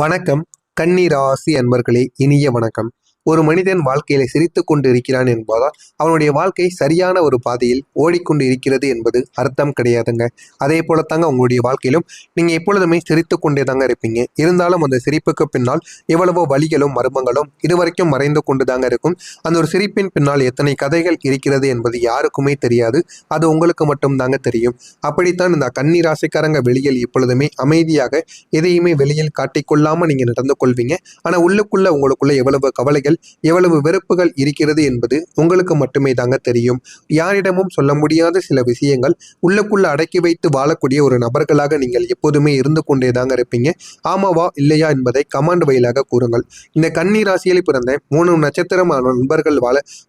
வணக்கம். கன்னி ராசி அன்பர்களே, இனிய வணக்கம். ஒரு மனிதன் வாழ்க்கையில சிரித்துக் கொண்டு இருக்கிறான் என்பதால் அவனுடைய வாழ்க்கை சரியான ஒரு பாதையில் ஓடிக்கொண்டு இருக்கிறது என்பது அர்த்தம் கிடையாதுங்க. அதே போலத்தாங்க உங்களுடைய வாழ்க்கையிலும் நீங்க எப்பொழுதுமே சிரித்துக் கொண்டே தாங்க இருப்பீங்க. இருந்தாலும் அந்த சிரிப்புக்கு பின்னால் எவ்வளவோ வலிகளும் மர்மங்களும் இதுவரைக்கும் மறைந்து கொண்டு தாங்க இருக்கும். அந்த ஒரு சிரிப்பின் பின்னால் எத்தனை கதைகள் இருக்கிறது என்பது யாருக்குமே தெரியாது. அது உங்களுக்கு மட்டும் தாங்க தெரியும். அப்படித்தான் இந்த கன்னி ராசிக்காரங்க வெளியில் எப்பொழுதுமே அமைதியாக எதையுமே வெளியில் காட்டிக்கொள்ளாம நீங்க நடந்து கொள்வீங்க. ஆனா உள்ளுக்குள்ள உங்களுக்குள்ள எவ்வளவு கவலைகள், எவ்வளவு வெறுப்புகள் இருக்கிறது என்பது உங்களுக்கு மட்டுமே தாங்க தெரியும். யாரிடமும் சொல்ல முடியாத சில விஷயங்கள் உள்ளுக்குள்ள அடக்கி வைத்து வாழக்கூடிய ஒரு நபர்களாக நீங்கள் எப்போதுமே இருந்து கொண்டே தாங்க இருப்பீங்க. ஆமாவா இல்லையா என்பதை கமாண்ட் வழியாக கூறுங்கள். இந்த கன்னி ராசியில் பிறந்த 3 நட்சத்திரமான நண்பர்கள்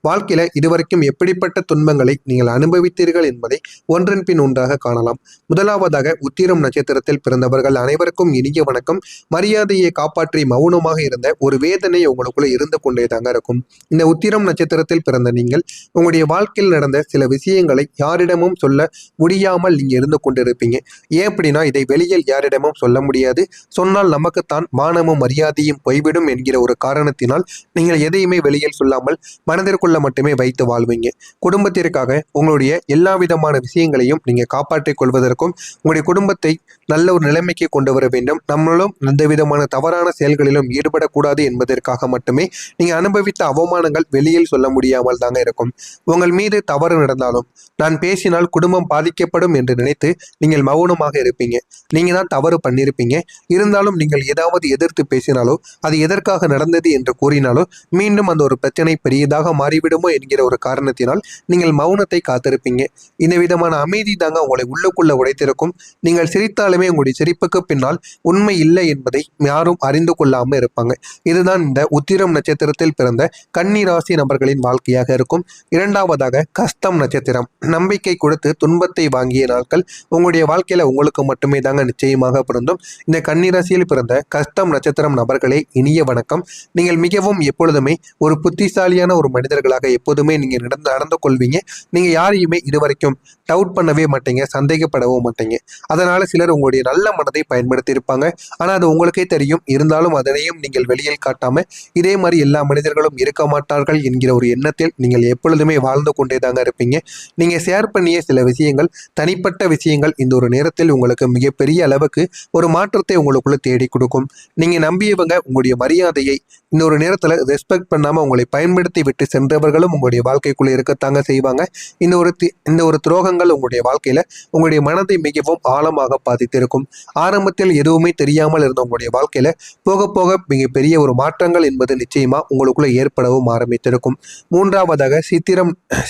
வாழ்க்கையில இதுவரைக்கும் எப்படிப்பட்ட துன்பங்களை நீங்கள் அனுபவித்தீர்கள் என்பதை ஒன்றன் பின் ஒன்றாக காணலாம். முதலாவதாக உத்திரம் நட்சத்திரத்தில் பிறந்தவர்கள் அனைவருக்கும் இனிய வணக்கம். மரியாதையை காப்பாற்றி மௌனமாக இருந்த ஒரு வேதனை உங்களுக்குள்ள இருந்து கொண்டே தாங்க இருக்கும். இந்த உத்திரம் நட்சத்திரத்தில் பிறந்த நீங்கள் உங்களுடைய வாழ்க்கையில் நடந்த சில விஷயங்களை யாரிடமும் சொல்ல முடியாமல் நீங்க இருந்து கொண்டிருப்பீங்க. ஏன் அப்படின்னா இதை வெளியில் யாரிடமும் சொல்ல முடியாது. சொன்னால் நமக்குத்தான் மானமும் மரியாதையும் போய்விடும் என்கிற ஒரு காரணத்தினால் நீங்கள் எதையுமே வெளியில் சொல்லாமல் மனதிற்குள்ள மட்டுமே வைத்து வாழ்வீங்க. குடும்பத்திற்காக உங்களுடைய எல்லா விதமான விஷயங்களையும் நீங்க காப்பாற்றிக் கொள்வதற்கும் உங்களுடைய குடும்பத்தை நல்ல ஒரு நிலைமைக்கு கொண்டு வர வேண்டும், நம்மளும் எந்த விதமான தவறான செயல்களிலும் ஈடுபடக்கூடாது என்பதற்காக மட்டுமே நீங்க அனுபவித்த அவமானங்கள் வெளியில் சொல்ல முடியாமல் தாங்க இருக்கும். உங்கள் மீது தவறு நடந்தாலும் நான் பேசினால் குடும்பம் பாதிக்கப்படும் என்று நினைத்து நீங்கள் மௌனமாக இருப்பீங்க. நீங்க தான் தவறு பண்ணியிருப்பீங்க. இருந்தாலும் நீங்கள் ஏதாவது எதிர்த்து பேசினாலோ அது எதற்காக நடந்தது என்று கூறினாலோ மீண்டும் அந்த ஒரு பிரச்சனை பெரியதாக மாறிவிடுமோ என்கிற ஒரு காரணத்தினால் நீங்கள் மௌனத்தை காத்திருப்பீங்க. இந்த விதமான அமைதி தாங்க உங்களை உள்ளுக்குள்ள உடைத்திருக்கும். நீங்கள் சிரித்தாலுமே உங்களுடைய சிரிப்புக்கு பின்னால் உண்மை இல்லை என்பதை யாரும் அறிந்து கொள்ளாமல் இருப்பாங்க. இதுதான் இந்த உத்திரம் நட்சத்திரத்தில் பிறந்த கன்னி ராசி நபர்களின் வாழ்க்கையாக இருக்கும். இரண்டாவதாக கஸ்தம் நட்சத்திரம். நம்பிக்கை கொடுத்து துன்பத்தை வாங்கிய நாட்கள் உங்களுடைய வாழ்க்கையில உங்களுக்கு மட்டுமே தாங்க நிச்சயமாக பொருந்தும். இந்த கன்னி ராசியில் பிறந்த கஸ்தம் நட்சத்திரம் நபர்களே இனிய வணக்கம். நீங்கள் மிகவும் எப்பொழுதுமே ஒரு புத்திசாலியான ஒரு மனிதர்களாக எப்போதுமே நீங்க நடந்து கொள்வீங்க. நீங்க யாரையுமே இதுவரைக்கும் டவுட் பண்ணவே மாட்டீங்க, சந்தேகப்படவும் மாட்டீங்க. அதனால சிலர் உங்களுடைய நல்ல மனதை பயன்படுத்தி இருப்பாங்க. ஆனா அது உங்களுக்கே தெரியும். இருந்தாலும் அதனையும் நீங்கள் வெளியில் காட்டாம இதே மாதிரி எல்லா மனிதர்களும் இருக்க மாட்டார்கள் என்கிற ஒரு எண்ணத்தில் நீங்கள் எப்பொழுதுமே வாழ்ந்து கொண்டே தாங்க இருப்பீங்க. நீங்க ஷேர் பண்ணிய சில விஷயங்கள், தனிப்பட்ட விஷயங்கள் இந்த ஒரு நேரத்தில் உங்களுக்கு மிகப்பெரிய அளவுக்கு ஒரு மாற்றத்தை உங்களுக்குள்ள தேடி கொடுக்கும். நீங்க நம்பியவங்க உங்களுடைய மரியாதையை இந்த ஒரு நேரத்துல ரெஸ்பெக்ட் பண்ணாம உங்களை பயன்படுத்தி விட்டு சென்றவர்களும் உங்களுடைய வாழ்க்கைக்குள்ள இருக்கத்தாங்க செய்வாங்க. இந்த ஒரு துரோகங்கள் உங்களுடைய வாழ்க்கையில உங்களுடைய மனதை மிகவும் ஆழமாக பாதித்திருக்கும். ஆரம்பத்தில் எதுவுமே தெரியாமல் இருந்த உங்களுடைய வாழ்க்கையில போக போக மிகப்பெரிய ஒரு மாற்றங்கள் என்பது நிச்சயமா உங்களுக்குள்ள ஏற்படவும் ஆரம்பித்திருக்கும். மூன்றாவதாக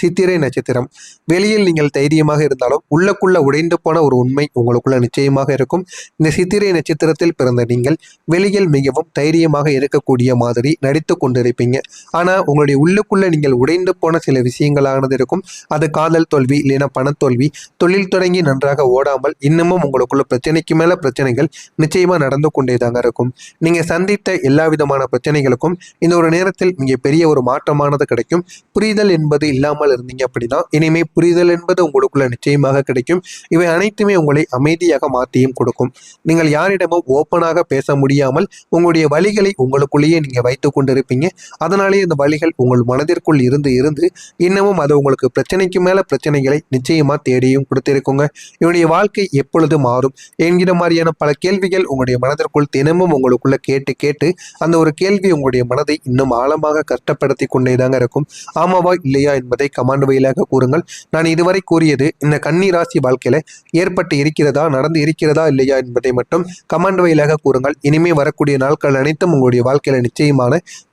சித்திரை நட்சத்திரம். வெளியில் நீங்கள் தைரியமாக இருந்தாலும் உள்ளக்குள்ள உடைந்து போன ஒரு உண்மை உங்களுக்குள்ள நிச்சயமாக இருக்கும். இந்த சித்திரை நட்சத்திரத்தில் பிறந்த நீங்கள் வெளியில் மிகவும் தைரியமாக இருக்கக்கூடிய மாதிரி நடித்து கொண்டிருப்பீங்க. ஆனா உங்களுடைய உள்ளுக்குள்ள நீங்கள் உடைந்து போன சில விஷயங்களானது இருக்கும். அது காதல் தோல்வி, இல்லைன்னா பணத்தோல்வி, தொழில் தொடங்கி நன்றாக ஓடாமல் இன்னமும் உங்களுக்குள்ள பிரச்சனைக்கு மேல பிரச்சனைகள் நிச்சயமா நடந்து கொண்டே தாங்க இருக்கும். நீங்க சந்தித்த எல்லா விதமான பிரச்சனைகளுக்கும் இந்த ஒரு நேரத்தில் மிக பெரிய ஒரு மாற்றமானது கிடைக்கும். புரிதல் என்பது இல்லாமல் இருந்தீங்க அப்படின்னா இனிமே புரிதல் என்பது உங்களுக்குள்ள நிச்சயமாக கிடைக்கும். இவை அனைத்துமே உங்களை அமைதியாக மாற்றியும் கொடுக்கும். நீங்கள் யாரிடமும் ஓப்பனாக பேச முடியாமல் உங்களுடைய வழிகளை உங்களுக்குள்ளேயே நீங்க வைத்துக் கொண்டிருப்பீங்க. அதனாலேயே இந்த வழிகள் உங்கள் மனதிற்குள் இருந்து இருந்து இன்னமும் அது உங்களுக்கு பிரச்சனைக்கு மேல பிரச்சனைகளை நிச்சயமா தேடியும் கொடுத்திருக்குங்க. இவனுடைய வாழ்க்கை எப்பொழுது மாறும் என்கிற மாதிரியான பல கேள்விகள் உங்களுடைய மனதிற்குள் தினமும் உங்களுக்குள்ள கேட்டு கேட்டு அந்த ஒரு கேள்வி உங்களுடைய மனதை இன்னும் ஆழமாக கஷ்டப்படுத்தி கொண்டே தாங்க இருக்கும். ஆமாவா இல்லையா என்பதை கமாண்ட் வழியாக கூறுங்கள். நான் இதுவரை கூறியது இந்த கன்னி ராசி வாழ்க்கையில ஏற்பட்டு இருக்கிறதா, நடந்து இருக்கிறதா இல்லையா என்பதை மட்டும் கமாண்ட் வழியாக கூறுங்கள். இனிமே வரக்கூடிய நாட்கள் அனைத்தும் உங்களுடைய வாழ்க்கையில நிச்சயமான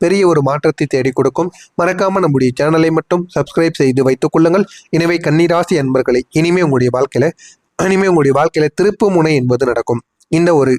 பெரிய ஒரு மாற்றத்தை தேடி கொடுக்கும். மறக்காம நம்முடைய சேனலை மட்டும் சப்ஸ்கிரைப் செய்து வைத்துக் கொள்ளுங்கள். எனவே கன்னி ராசி அன்பர்களை இனிமே உங்களுடைய வாழ்க்கையில திருப்பு முனை என்பது நடக்கும். இந்த ஒரு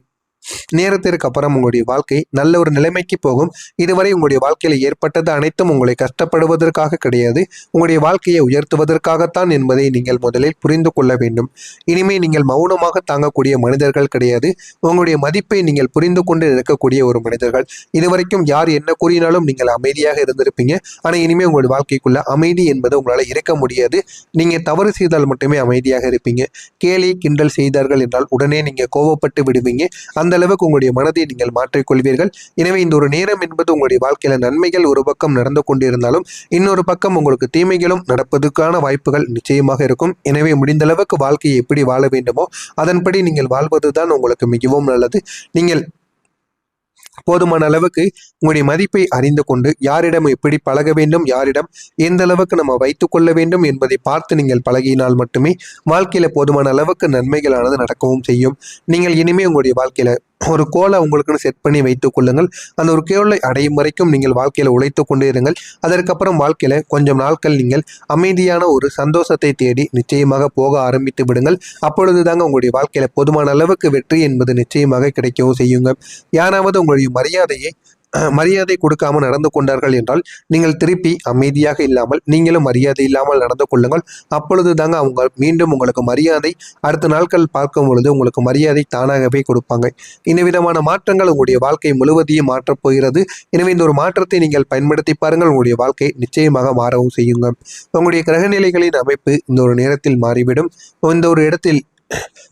நேரத்திற்கு அப்புறம் உங்களுடைய வாழ்க்கை நல்ல ஒரு நிலைமைக்கு போகும். இதுவரை உங்களுடைய வாழ்க்கையில ஏற்பட்டது அனைத்தும் உங்களை கஷ்டப்படுவதற்காக கிடையாது, உங்களுடைய வாழ்க்கையை உயர்த்துவதற்காகத்தான் என்பதை நீங்கள் முதலில் புரிந்து கொள்ள வேண்டும். இனிமே நீங்கள் மௌனமாக தாங்கக்கூடிய மனிதர்கள் கிடையாது. உங்களுடைய மதிப்பை நீங்கள் புரிந்து கொண்டு இருக்கக்கூடிய ஒரு மனிதர்கள். இதுவரைக்கும் யார் என்ன கூறினாலும் நீங்கள் அமைதியாக இருந்திருப்பீங்க. ஆனா இனிமே உங்களுடைய வாழ்க்கைக்குள்ள அமைதி என்பது உங்களால இருக்க முடியாது. நீங்க தவறு செய்தால் மட்டுமே அமைதியாக இருப்பீங்க. கேலி கிண்டல் செய்தார்கள் என்றால் உடனே நீங்க கோவப்பட்டு விடுவீங்க. அந்த அளவுக்கு உங்களுடைய மனதை நீங்கள் மாற்றிக்கொள்வீர்கள். எனவே இந்த ஒரு நேரம் என்பது உங்களுடைய வாழ்க்கையில நன்மைகள் ஒரு பக்கம் நடந்து கொண்டிருந்தாலும் இன்னொரு பக்கம் உங்களுக்கு தீமைகளும் நடப்பதற்கான வாய்ப்புகள் நிச்சயமாக இருக்கும். எனவே முடிந்த அளவுக்கு வாழ்க்கையை எப்படி வாழ வேண்டுமோ அதன்படி நீங்கள் வாழ்வதுதான் உங்களுக்கு மிகவும் நல்லது. நீங்கள் போதுமான அளவுக்கு உங்களுடைய மதிப்பை அறிந்து கொண்டு யாரிடம் எப்படி பழக வேண்டும், யாரிடம் எந்த அளவுக்கு நம்ம வைத்துக் கொள்ள வேண்டும் என்பதை பார்த்து நீங்கள் பழகினால் மட்டுமே வாழ்க்கையில போதுமான அளவுக்கு நன்மைகளானது நடக்கவும் செய்யும். நீங்கள் இனிமே உங்களுடைய வாழ்க்கையில ஒரு கோலை உங்களுக்குன்னு செட் பண்ணி வைத்துக் கொள்ளுங்கள். அந்த ஒரு கோலை அடையும் வரைக்கும் நீங்கள் வாழ்க்கையில உழைத்து கொண்டே இருங்கள். அதற்கப்புறம் வாழ்க்கையில கொஞ்சம் நாட்கள் நீங்கள் அமைதியான ஒரு சந்தோஷத்தை தேடி நிச்சயமாக போக ஆரம்பித்து விடுங்கள். அப்பொழுது தாங்க உங்களுடைய வாழ்க்கையில போதுமான அளவுக்கு வெற்றி என்பது நிச்சயமாக கிடைக்கவும் செய்யுங்க. யாராவது உங்களுடைய மரியாதை கொடுக்காம நடந்து கொண்டார்கள் என்றால் நீங்கள் திருப்பி அமைதியாக இல்லாமல் நீங்களும் மரியாதை இல்லாமல் நடந்து கொள்ளுங்கள். அப்பொழுது தாங்க அவங்க மீண்டும் உங்களுக்கு மரியாதை அடுத்த நாட்கள் பார்க்கும் பொழுது உங்களுக்கு மரியாதை தானாகவே கொடுப்பாங்க. இந்த விதமான மாற்றங்கள் உங்களுடைய வாழ்க்கை முழுவதையும் மாற்றப் போகிறது. எனவே இந்த ஒரு மாற்றத்தை நீங்கள் பயன்படுத்தி பாருங்கள். உங்களுடைய வாழ்க்கை நிச்சயமாக மாறவும் செய்யுங்க. உங்களுடைய கிரகநிலைகளின் அமைப்பு இந்த ஒரு நேரத்தில் மாறிவிடும். இந்த ஒரு இடத்தில்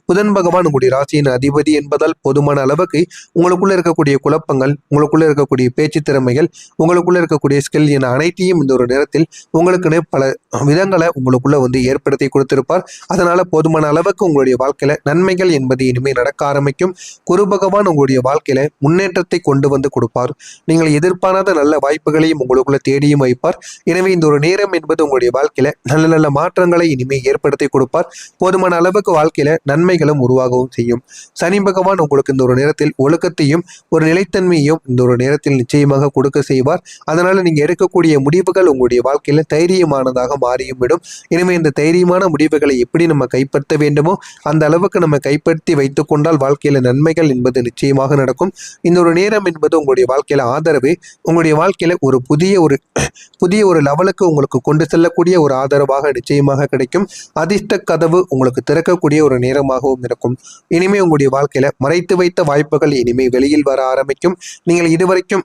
புதன் பகவான் உங்களுடைய ராசியின் அதிபதி என்பதால் போதுமான அளவுக்கு உங்களுக்குள்ள இருக்கக்கூடிய குழப்பங்கள், உங்களுக்குள்ள இருக்கக்கூடிய பேச்சு திறமைகள், உங்களுக்குள்ள இருக்கக்கூடிய ஸ்கில் என அனைத்தையும் இந்த ஒரு நேரத்தில் உங்களுக்குன்னு பல விதங்களை உங்களுக்குள்ள ஏற்படுத்தி கொடுத்திருப்பார். அதனால போதுமான அளவுக்கு உங்களுடைய வாழ்க்கையில நன்மைகள் என்பது இனிமேல் நடக்க ஆரம்பிக்கும். குரு பகவான் உங்களுடைய வாழ்க்கையில முன்னேற்றத்தை கொண்டு வந்து கொடுப்பார். நீங்கள் எதிர்பாராத நல்ல வாய்ப்புகளையும் உங்களுக்குள்ள தேடியும் வைப்பார். எனவே இந்த ஒரு நேரம் என்பது உங்களுடைய வாழ்க்கையில நல்ல நல்ல மாற்றங்களை இனிமேல் ஏற்படுத்தி கொடுப்பார். போதுமான அளவுக்கு வாழ்க்கையில நன்மைகளும் உருவாகவும் செய்யும். சனி பகவான் உங்களுக்கு இந்த ஒரு நேரத்தில் ஒழுக்கத்தையும் ஒரு நிலைத்தன்மையையும் இந்த ஒரு நேரத்தில் நிச்சயமாக கொடுக்க செய்வார். அதனால நீங்க எடுக்கக்கூடிய முடிவுகள் உங்களுடைய வாழ்க்கையில தைரியமானதாக மாறியும் விடும். எனவே இந்த தைரியமான முடிவுகளை எப்படி நம்ம கைப்பற்ற வேண்டுமோ அந்த அளவுக்கு நம்ம கைப்பற்றி வைத்துக் கொண்டால் வாழ்க்கையில நன்மைகள் என்பது நிச்சயமாக நடக்கும். இந்த ஒரு நேரம் என்பது உங்களுடைய வாழ்க்கையில ஆதரவு உங்களுடைய வாழ்க்கையில ஒரு புதிய ஒரு லெவலுக்கு உங்களுக்கு கொண்டு செல்லக்கூடிய ஒரு ஆதரவாக நிச்சயமாக கிடைக்கும். அதிர்ஷ்ட கதவு உங்களுக்கு திறக்கக்கூடிய ஒரு நேரமாகவும் இருக்கும். இனிமே உங்களுடைய வாழ்க்கையில மறைத்து வைத்த வாய்ப்புகள் இனிமே வெளியில் வர ஆரம்பிக்கும். நீங்கள் இதுவரைக்கும்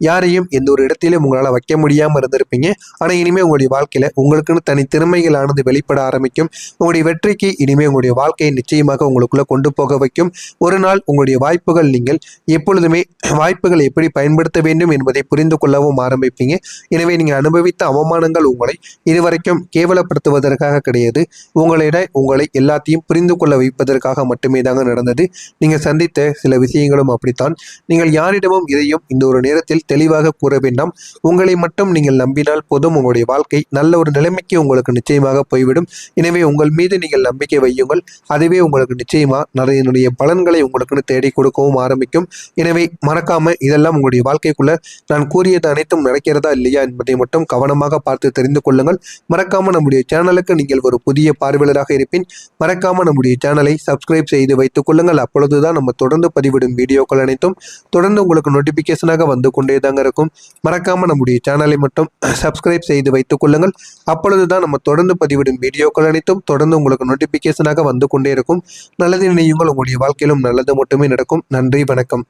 யாரையும் எந்த ஒரு இடத்திலும் உங்களால் வைக்க முடியாம இருந்திருப்பீங்க. ஆனா இனிமே உங்களுடைய வாழ்க்கையில உங்களுக்குன்னு தனி திறமைகளானது வெளிப்பட ஆரம்பிக்கும். உங்களுடைய வெற்றிக்கு இனிமே உங்களுடைய வாழ்க்கையை நிச்சயமாக உங்களுக்குள்ள கொண்டு போக வைக்கும். ஒரு நாள் உங்களுடைய வாய்ப்புகள் நீங்கள் எப்பொழுதுமே வாய்ப்புகளை எப்படி பயன்படுத்த வேண்டும் என்பதை புரிந்து கொள்ளவும் ஆரம்பிப்பீங்க. எனவே நீங்கள் அனுபவித்த அவமானங்கள் உங்களை இதுவரைக்கும் கேவலப்படுத்துவதற்காக கிடையாது. உங்களை எல்லாத்தையும் புரிந்து கொள்ள வைப்பதற்காக மட்டுமே தாங்க நடந்தது. நீங்கள் சந்தித்த சில விஷயங்களும் அப்படித்தான். நீங்கள் யாரிடமும் இதையும் இந்த ஒரு நேரத்தில் தெளிவாக கூற வேண்டாம். உங்களை மட்டும் நீங்கள் நம்பினால் போதும். உங்களுடைய வாழ்க்கை நல்ல ஒரு நிலைமைக்கு உங்களுக்கு நிச்சயமாக போய்விடும். எனவே உங்கள் மீது நீங்கள் நம்பிக்கை வையுங்கள். அதுவே உங்களுக்கு நிச்சயமா நிறைய பலன்களை உங்களுக்குன்னு தேடி கொடுக்கவும் ஆரம்பிக்கும். எனவே மறக்காம இதெல்லாம் உங்களுடைய வாழ்க்கைக்குள்ள நான் கூறியது அனைத்தும் நடக்கிறதா இல்லையா என்பதை மட்டும் கவனமாக பார்த்து தெரிந்து கொள்ளுங்கள். மறக்காம நம்முடைய சேனலுக்கு நீங்கள் ஒரு புதிய பார்வையாளராக இருப்பின் மறக்காம நம்முடைய சேனலை சப்ஸ்கிரைப் செய்து வைத்துக் கொள்ளுங்கள். அப்பொழுதுதான் நம்ம தொடர்ந்து பதிவிடும் வீடியோக்கள் அனைத்தும் தொடர்ந்து உங்களுக்கு நோட்டிபிகேஷனாக வந்து கொண்டே தாங்க இருக்கும். மறக்காம நம்முடைய சேனலை மட்டும் சப்ஸ்கிரைப் செய்து வைத்துக் கொள்ளுங்கள். அப்பொழுதுதான் நம்ம தொடர்ந்து பதிவிடும் வீடியோக்கள் அனைத்தும் தொடர்ந்து உங்களுக்கு நோட்டிபிகேஷனாக வந்து கொண்டே இருக்கும். நல்லது நினையுங்கள். உங்களுடைய வாழ்க்கையிலும் நல்லது மட்டுமே நடக்கும். நன்றி, வணக்கம்.